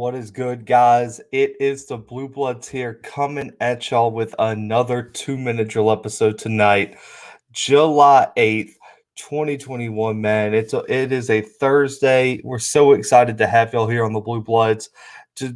What is good, guys? It is the Bluebloods here coming at y'all with another 2-minute drill episode tonight, July 8th, 2021, man. It is a Thursday. We're so excited to have y'all here on the Bluebloods.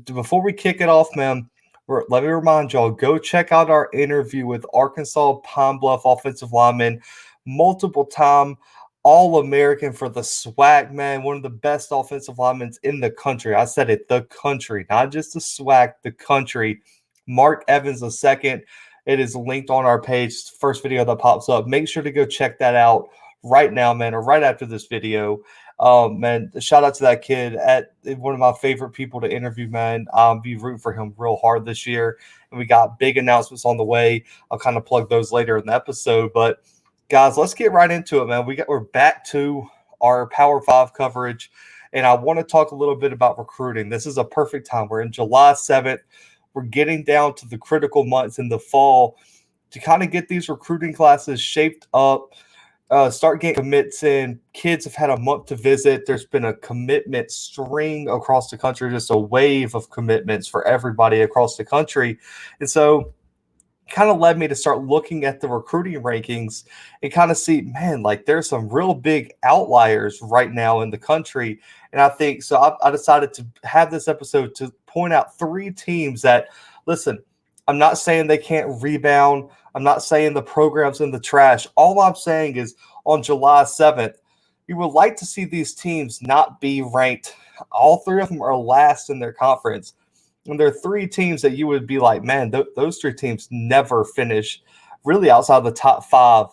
Before we kick it off, man, let me remind y'all, go check out our interview with Arkansas Pine Bluff offensive lineman, multiple time All-American for the SWAC, man. One of the best offensive linemen in the country. I said it, the country, not just the SWAC, the country. Mark Evans II. It is linked on our page. First video that pops up. Make sure to go check that out right now, man, or right after this video. Man, shout out to that kid. At one of my favorite people to interview, man. Be rooting for him real hard this year. And we got big announcements on the way. I'll kind of plug those later in the episode, but guys, let's get right into it, man. We're back to our Power 5 coverage, and I want to talk a little bit about recruiting. This is a perfect time. We're in July 7th. We're getting down to the critical months in the fall to kind of get these recruiting classes shaped up, start getting commits in. Kids have had a month to visit. There's been a commitment string across the country, just a wave of commitments for everybody across the country. And so kind of led me to start looking at the recruiting rankings and kind of see, man, like there's some real big outliers right now in the country. And I think so I decided to have this episode to point out 3 teams that, listen, I'm not saying they can't rebound. I'm not saying the program's in the trash. All I'm saying is on July 7th, you would like to see these teams not be ranked. All 3 of them are last in their conference. And there are 3 teams that you would be like, man, those 3 teams never finish really outside the top 5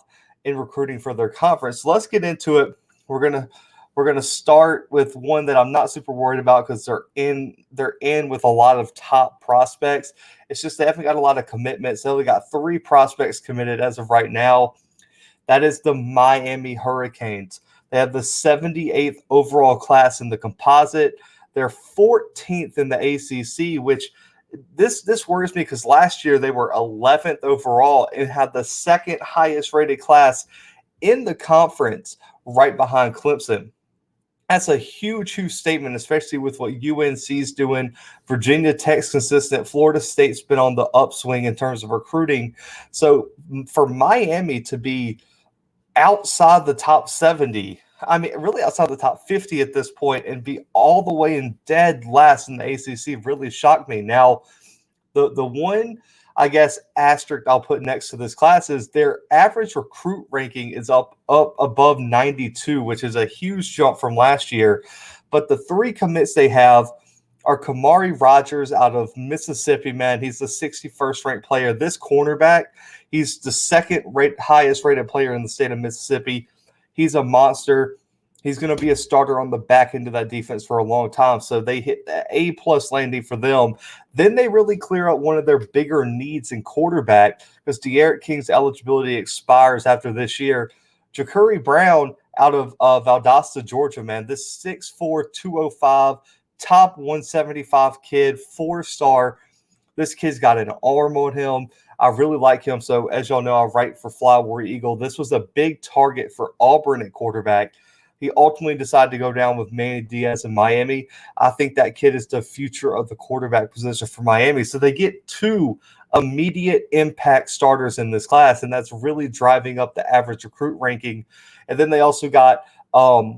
in recruiting for their conference. So let's get into it. We're gonna start with one that I'm not super worried about because they're in with a lot of top prospects. It's just they haven't got a lot of commitments. They only got 3 prospects committed as of right now. That is the Miami Hurricanes. They have the 78th overall class in the composite. They're 14th in the ACC, which this worries me because last year they were 11th overall and had the 2nd highest rated class in the conference right behind Clemson. That's a huge, huge statement, especially with what UNC's doing. Virginia Tech's consistent. Florida State's been on the upswing in terms of recruiting. So for Miami to be outside the top 70, I mean, really outside the top 50 at this point and be all the way in dead last in the ACC really shocked me. Now, the one, I guess, asterisk I'll put next to this class is their average recruit ranking is up above 92, which is a huge jump from last year. But the 3 commits they have are Kamari Rogers out of Mississippi, man. He's the 61st ranked player. This cornerback, he's the 2nd highest rated player in the state of Mississippi. He's a monster. He's going to be a starter on the back end of that defense for a long time. So they hit the A+ landing for them. Then they really clear out one of their bigger needs in quarterback because De'Aaron King's eligibility expires after this year. Ja'Curry Brown out of Valdosta, Georgia, man. This 6'4", 205, top 175 kid, 4-star. This kid's got an arm on him. I really like him. So as y'all know, I write for Fly Warrior Eagle. This was a big target for Auburn at quarterback. He ultimately decided to go down with Manny Diaz in Miami. I think that kid is the future of the quarterback position for Miami. So they get 2 immediate impact starters in this class, and that's really driving up the average recruit ranking. And then they also got a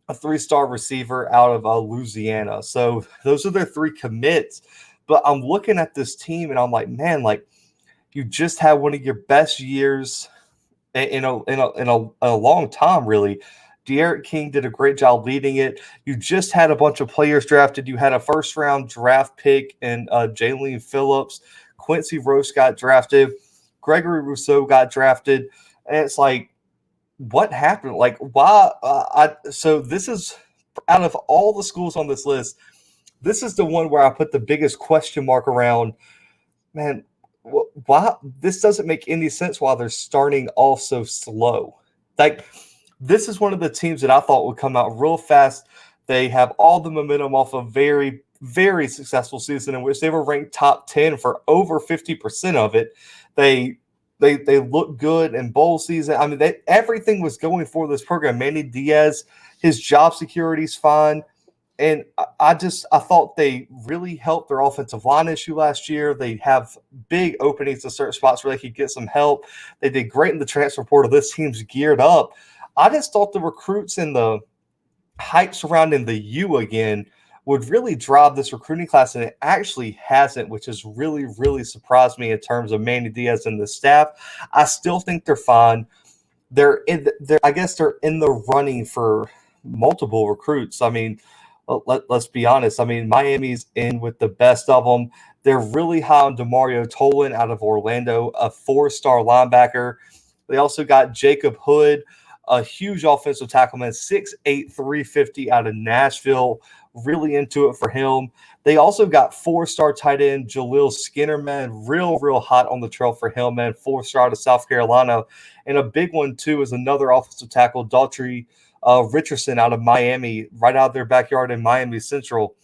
3-star receiver out of Louisiana. So those are their 3 commits. But I'm looking at this team, and I'm like, man, like, you just had one of your best years in a long time, really. De'Aaron King did a great job leading it. You just had a bunch of players drafted. You had a 1st-round draft pick in Jalen Phillips. Quincy Roche got drafted. Gregory Rousseau got drafted. And it's like, what happened? Like, why? So this is, out of all the schools on this list, this is the one where I put the biggest question mark around. Man, why this doesn't make any sense why they're starting off so slow. Like, this is one of the teams that I thought would come out real fast. They have all the momentum off a very, very successful season in which they were ranked top 10 for over 50% of it. They look good in bowl season. I mean, everything was going for this program. Manny Diaz, his job security is fine. And I thought they really helped their offensive line issue last year. They have big openings in certain spots where they could get some help. They did great in the transfer portal. This team's geared up. I just thought the recruits and the hype surrounding the U again would really drive this recruiting class, and it actually hasn't, which has really, really surprised me in terms of Manny Diaz and the staff. I still think they're fine. I guess they're in the running for multiple recruits. I mean, let's be honest. I mean, Miami's in with the best of them. They're really high on Demario Tolan out of Orlando, a 4-star linebacker. They also got Jacob Hood, a huge offensive tackle, man, 6'8", 350 out of Nashville. Really into it for him. They also got 4-star tight end Jaleel Skinner, man, real hot on the trail for him, man, 4-star to South Carolina. And a big one, too, is another offensive tackle, Daughtry Richardson out of Miami, right out of their backyard in Miami Central.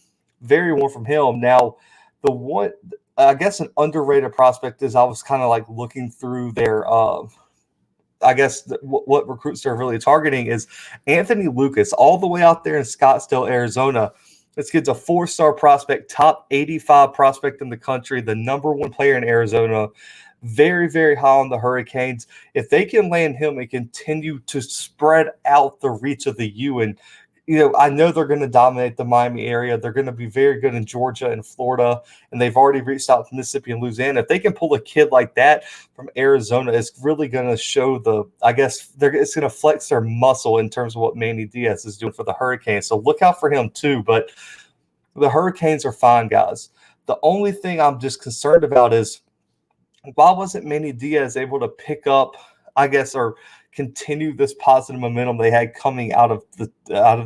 Very warm from him. Now, the one, I guess an underrated prospect is I was kind of like looking through their I guess what recruits they're really targeting is Anthony Lucas, all the way out there in Scottsdale, Arizona. This kid's a 4-star prospect, top 85 prospect in the country, the number 1 player in Arizona. Very high on the Hurricanes. If they can land him and continue to spread out the reach of the U, and I know they're going to dominate the Miami area. They're going to be very good in Georgia and Florida, and they've already reached out to Mississippi and Louisiana. If they can pull a kid like that from Arizona, it's really going to show it's going to flex their muscle in terms of what Manny Diaz is doing for the Hurricanes. So look out for him too. But the Hurricanes are fine, guys. The only thing I'm just concerned about is why wasn't Manny Diaz able to pick up, or continue this positive momentum they had coming out of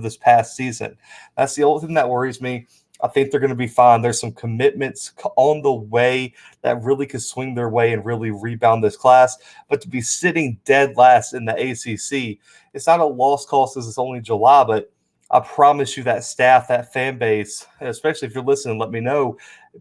this past season? That's the only thing that worries me. I think they're going to be fine. There's some commitments on the way that really could swing their way and really rebound this class. But to be sitting dead last in the ACC, it's not a lost cause because it's only July, but I promise you that staff, that fan base, especially if you're listening, let me know,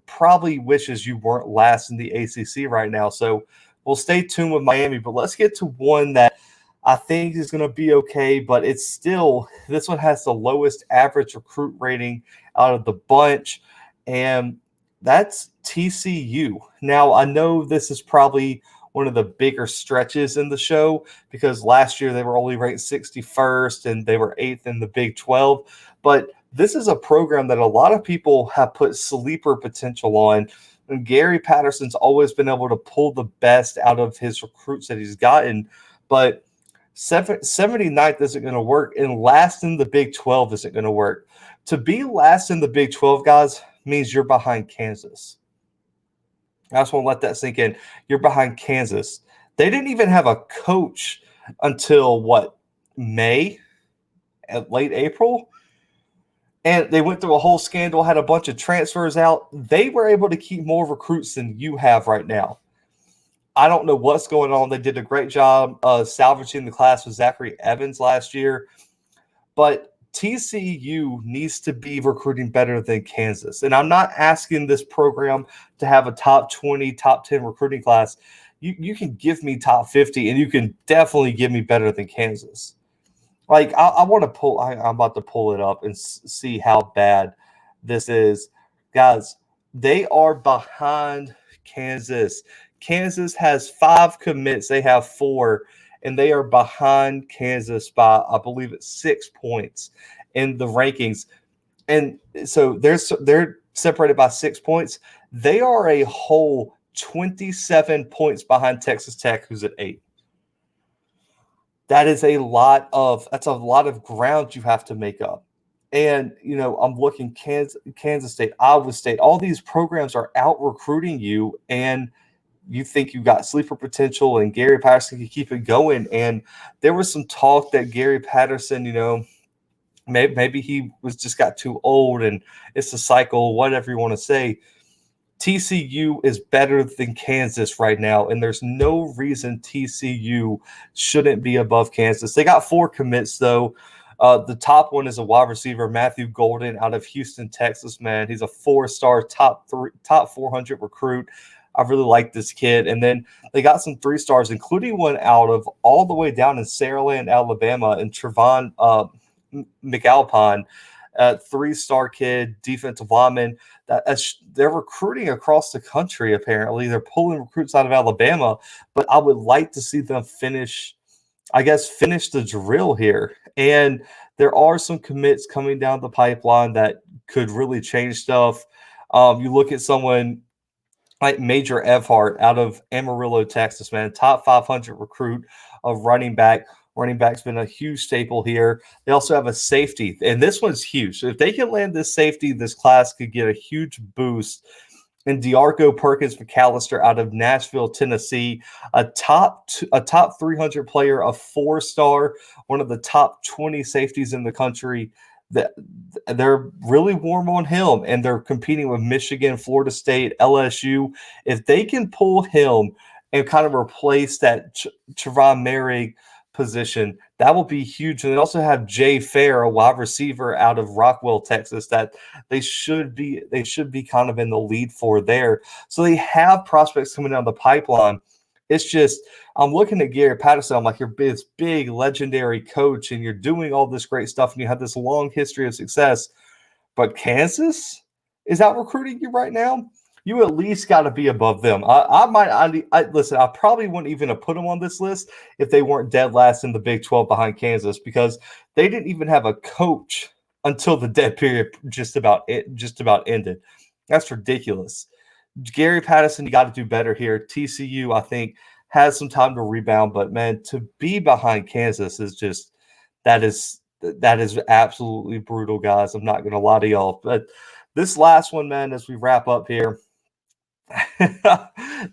probably wishes you weren't last in the ACC right now. So we'll stay tuned with Miami, but let's get to one that I think is going to be okay, but it's still, this one has the lowest average recruit rating out of the bunch, and that's TCU. Now, I know this is probably one of the bigger stretches in the show because last year they were only ranked 61st and they were 8th in the Big 12, but this is a program that a lot of people have put sleeper potential on. And Gary Patterson's always been able to pull the best out of his recruits that he's gotten, but 79th isn't going to work, and last in the Big 12 isn't going to work. To be last in the Big 12, guys, means you're behind Kansas. I just want to let that sink in. You're behind Kansas. They didn't even have a coach until, May? At late April? And they went through a whole scandal, had a bunch of transfers out. They were able to keep more recruits than you have right now. I don't know what's going on. They did a great job salvaging the class with Zachary Evans last year. But TCU needs to be recruiting better than Kansas. And I'm not asking this program to have a top 20, top 10 recruiting class. You can give me top 50, and you can definitely give me better than Kansas. I want to pull – I'm about to pull it up and see how bad this is. Guys, they are behind Kansas. Kansas has 5 commits. They have 4, and they are behind Kansas by, I believe it's 6 points in the rankings. And so they're separated by 6 points. They are a whole 27 points behind Texas Tech, who's at 8. That's a lot of ground you have to make up. And, I'm looking Kansas State, Iowa State, all these programs are out recruiting you, and you think you got sleeper potential and Gary Patterson can keep it going. And there was some talk that Gary Patterson, maybe he just got too old and it's a cycle, whatever you want to say. TCU is better than Kansas right now, and there's no reason TCU shouldn't be above Kansas. They got 4 commits, though. The top one is a wide receiver, Matthew Golden, out of Houston, Texas, man. He's a 4-star, top 400 recruit. I really like this kid. And then they got some 3-stars, including one out of all the way down in Saraland, Alabama, and Trevon McAlpine. three-star kid, defensive lineman. They're recruiting across the country, apparently. They're pulling recruits out of Alabama, but I would like to see them finish the drill here. And there are some commits coming down the pipeline that could really change stuff. You look at someone like Major Evhart out of Amarillo, Texas, man, top 500 recruit of running back. Running back's been a huge staple here. They also have a safety, and this one's huge. So if they can land this safety, this class could get a huge boost. And Dearco Perkins McAllister out of Nashville, Tennessee, a top 300 player, a 4-star, one of the top 20 safeties in the country. That they're really warm on him, and they're competing with Michigan, Florida State, LSU. If they can pull him and kind of replace that Trevon Merrick position, that will be huge. And they also have Jay Fair, a wide receiver out of Rockwell, Texas, that they should be kind of in the lead for there. So they have prospects coming down the pipeline. It's just I'm looking at Gary Patterson. I'm like, you're this big legendary coach, and you're doing all this great stuff, and you have this long history of success. But Kansas is out recruiting you right now. You at least got to be above them. Listen. I probably wouldn't even have put them on this list if they weren't dead last in the Big 12 behind Kansas, because they didn't even have a coach until the dead period just about ended. That's ridiculous. Gary Patterson, you got to do better here. TCU, I think, has some time to rebound, but man, to be behind Kansas is just that is absolutely brutal, guys. I'm not going to lie to y'all. But this last one, man, as we wrap up here,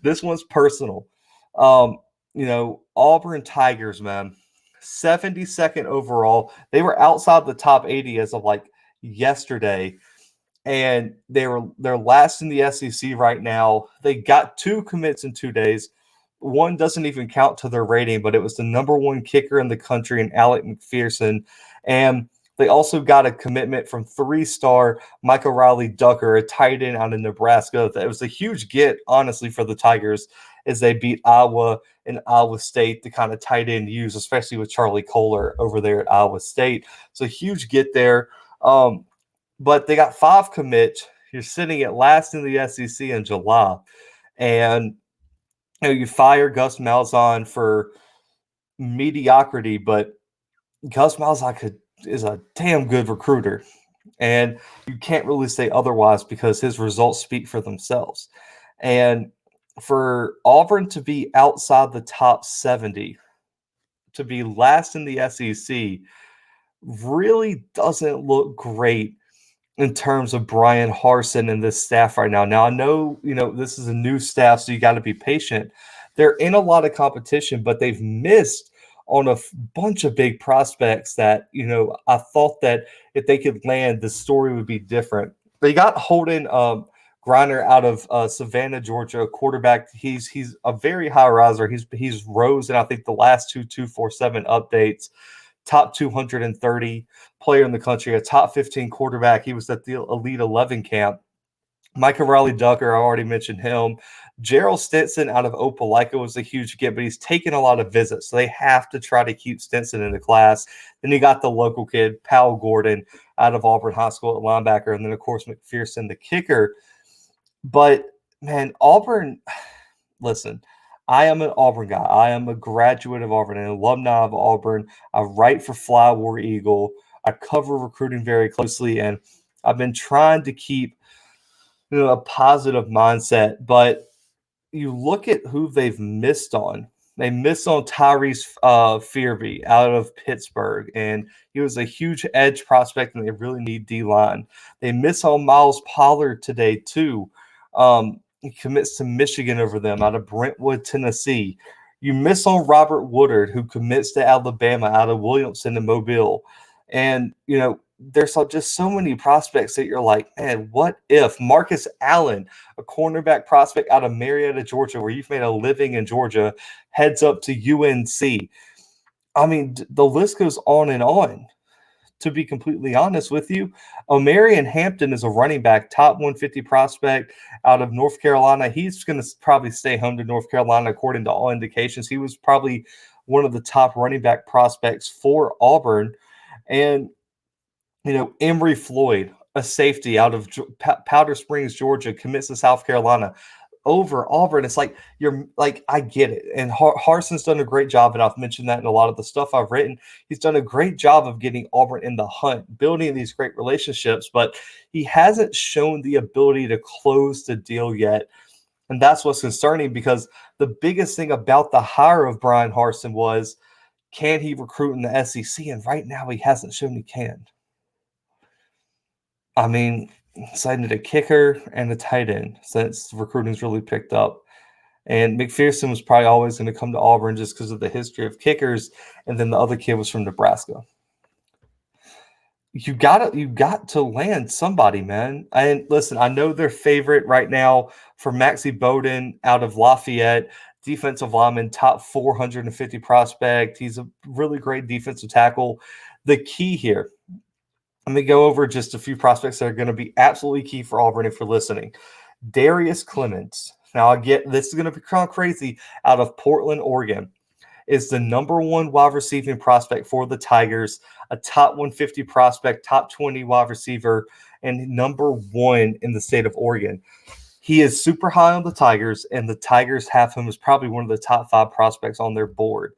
this one's personal. Auburn Tigers, man, 72nd overall. They were outside the top 80 as of like yesterday, and they're last in the SEC right now. They got 2 commits in 2 days. One doesn't even count to their rating, but it was the number 1 kicker in the country in Alec McPherson. And they also got a commitment from 3-star Michael Riley Ducker, a tight end out of Nebraska. It was a huge get, honestly, for the Tigers as they beat Iowa and Iowa State, the kind of tight end use, especially with Charlie Kohler over there at Iowa State. So huge get there. But they got 5 commits. You're sitting at last in the SEC in July. And you fire Gus Malzahn for mediocrity, but Gus Malzahn is a damn good recruiter. And you can't really say otherwise because his results speak for themselves. And for Auburn to be outside the top 70, to be last in the SEC, really doesn't look great in terms of Bryan Harsin and this staff right now. Now, I know, this is a new staff, so you got to be patient. They're in a lot of competition, but they've missed on a bunch of big prospects that, I thought that if they could land, the story would be different. They got Holden Griner out of Savannah, Georgia, quarterback. He's a very high riser. He's rose in, I think, the last 247 updates. Top 230 player in the country, a top 15 quarterback. He was at the Elite 11 camp. Michael Riley Ducker, I already mentioned him. Gerald Stinson out of Opelika was a huge get, but he's taken a lot of visits, so they have to try to keep Stinson in the class. Then you got the local kid, Powell Gordon, out of Auburn High School at linebacker, and then, of course, McPherson, the kicker. But, man, Auburn, listen, I am an Auburn guy. I am a graduate of Auburn, an alumni of Auburn. I write for Fly War Eagle. I cover recruiting very closely, and I've been trying to keep a positive mindset. But you look at who they've missed on. They missed on Tyrese Fearby out of Pittsburgh, and he was a huge edge prospect, and they really need D-line. They miss on Miles Pollard today, too. He commits to Michigan over them out of Brentwood, Tennessee. You miss on Robert Woodard, who commits to Alabama out of Williamson and Mobile. And, there's just so many prospects that you're like, man, what if Marcus Allen, a cornerback prospect out of Marietta, Georgia, where you've made a living in Georgia, heads up to UNC? I mean, the list goes on and on. To be completely honest with you, Omarion Hampton is a running back, top 150 prospect out of North Carolina. He's going to probably stay home to North Carolina, according to all indications. He was probably one of the top running back prospects for Auburn. And Emory Floyd, a safety out of Powder Springs, Georgia, commits to South Carolina over Auburn. It's like you're like I get it, and Harsin's done a great job, and I've mentioned that in a lot of the stuff I've written. He's done a great job of getting Auburn in the hunt, building these great relationships, but he hasn't shown the ability to close the deal yet. And that's what's concerning because the biggest thing about the hire of Bryan Harsin was, can he recruit in the SEC? And right now he hasn't shown he can. I mean, signed a kicker and a tight end since recruiting's really picked up. And McPherson was probably always going to come to Auburn just because of the history of kickers. And then the other kid was from Nebraska. You got to land somebody, man. And listen, I know their favorite right now for Maxie Bowden out of Lafayette, defensive lineman, top 450 prospect. He's a really great defensive tackle. The key here, let me go over just a few prospects that are going to be absolutely key for Auburn if you're listening. Darius Clemens. Now, I get this is going to be kind of crazy, out of Portland, Oregon, is the number one wide receiving prospect for the Tigers, a top 150 prospect, top 20 wide receiver, and number one in the state of Oregon. He is super high on the Tigers, and the Tigers have him as probably one of the top 5 prospects on their board.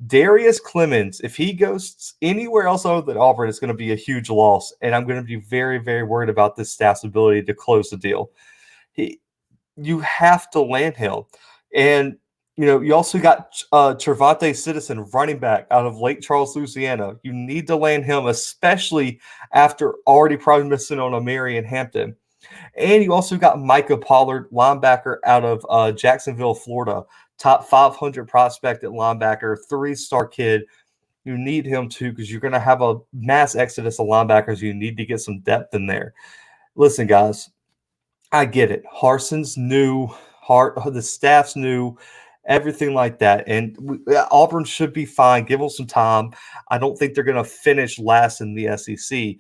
Darius Clemens, if he goes anywhere else other than Auburn, it's going to be a huge loss, and I'm going to be very, very worried about this staff's ability to close the deal. You have to land him. And, you also got Trevante Citizen, running back out of Lake Charles, Louisiana. You need to land him, especially after already probably missing on Amiri and Hampton. And you also got Micah Pollard, linebacker out of Jacksonville, Florida. Top 500 prospect at linebacker, 3-star kid. You need him too because you're going to have a mass exodus of linebackers. You need to get some depth in there. Listen, guys, I get it. Harsin's new, the staff's new, everything like that. And Auburn should be fine. Give them some time. I don't think they're going to finish last in the SEC.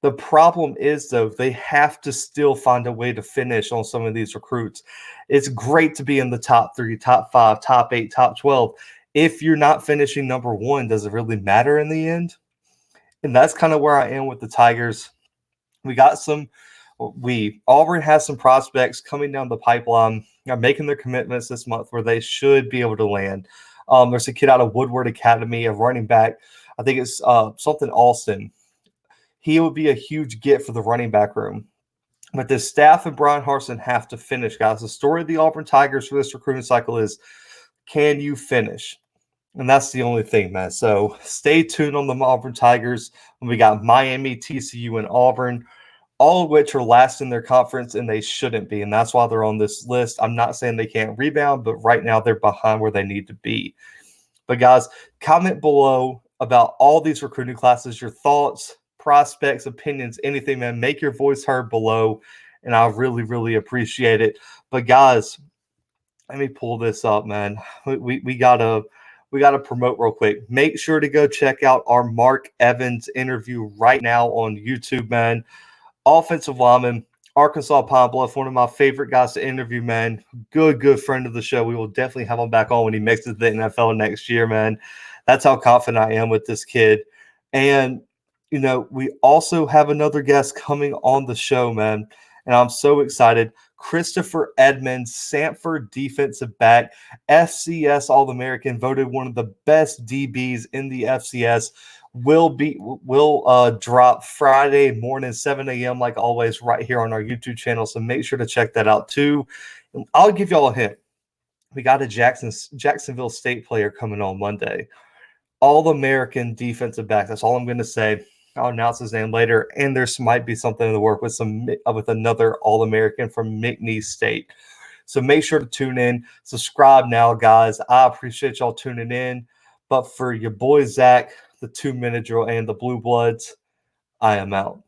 The problem is, though, they have to still find a way to finish on some of these recruits. It's great to be in the top 3, top 5, top 8, top 12. If you're not finishing number 1, does it really matter in the end? And that's kind of where I am with the Tigers. Auburn has some prospects coming down the pipeline, making their commitments this month where they should be able to land. There's a kid out of Woodward Academy, a running back. I think it's something Alston. He would be a huge get for the running back room. But the staff and Bryan Harsin have to finish, guys. The story of the Auburn Tigers for this recruiting cycle is, can you finish? And that's the only thing, man. So stay tuned on the Auburn Tigers. We got Miami, TCU, and Auburn, all of which are last in their conference, and they shouldn't be. And that's why they're on this list. I'm not saying they can't rebound, but right now they're behind where they need to be. But, guys, comment below about all these recruiting classes, your thoughts, prospects, opinions, anything, man. Make your voice heard below, and I really, really appreciate it. But, guys, let me pull this up, man. We gotta promote real quick. Make sure to go check out our Mark Evans interview right now on YouTube, man. Offensive lineman, Arkansas Pine Bluff, one of my favorite guys to interview, man. Good friend of the show. We will definitely have him back on when he makes it to the NFL next year, man. That's how confident I am with this kid. And, we also have another guest coming on the show, man. And I'm so excited. Christopher Edmonds, Samford defensive back, FCS All-American, voted one of the best DBs in the FCS. Will drop Friday morning, 7 a.m. like always, right here on our YouTube channel. So make sure to check that out too. And I'll give y'all a hint. We got a Jacksonville State player coming on Monday. All-American defensive back. That's all I'm going to say. I'll announce his name later. And there might be something to work with with another All-American from McKinnell State. So make sure to tune in. Subscribe now, guys. I appreciate y'all tuning in. But for your boy Zach, the 2-minute drill, and the Bluebloods, I am out.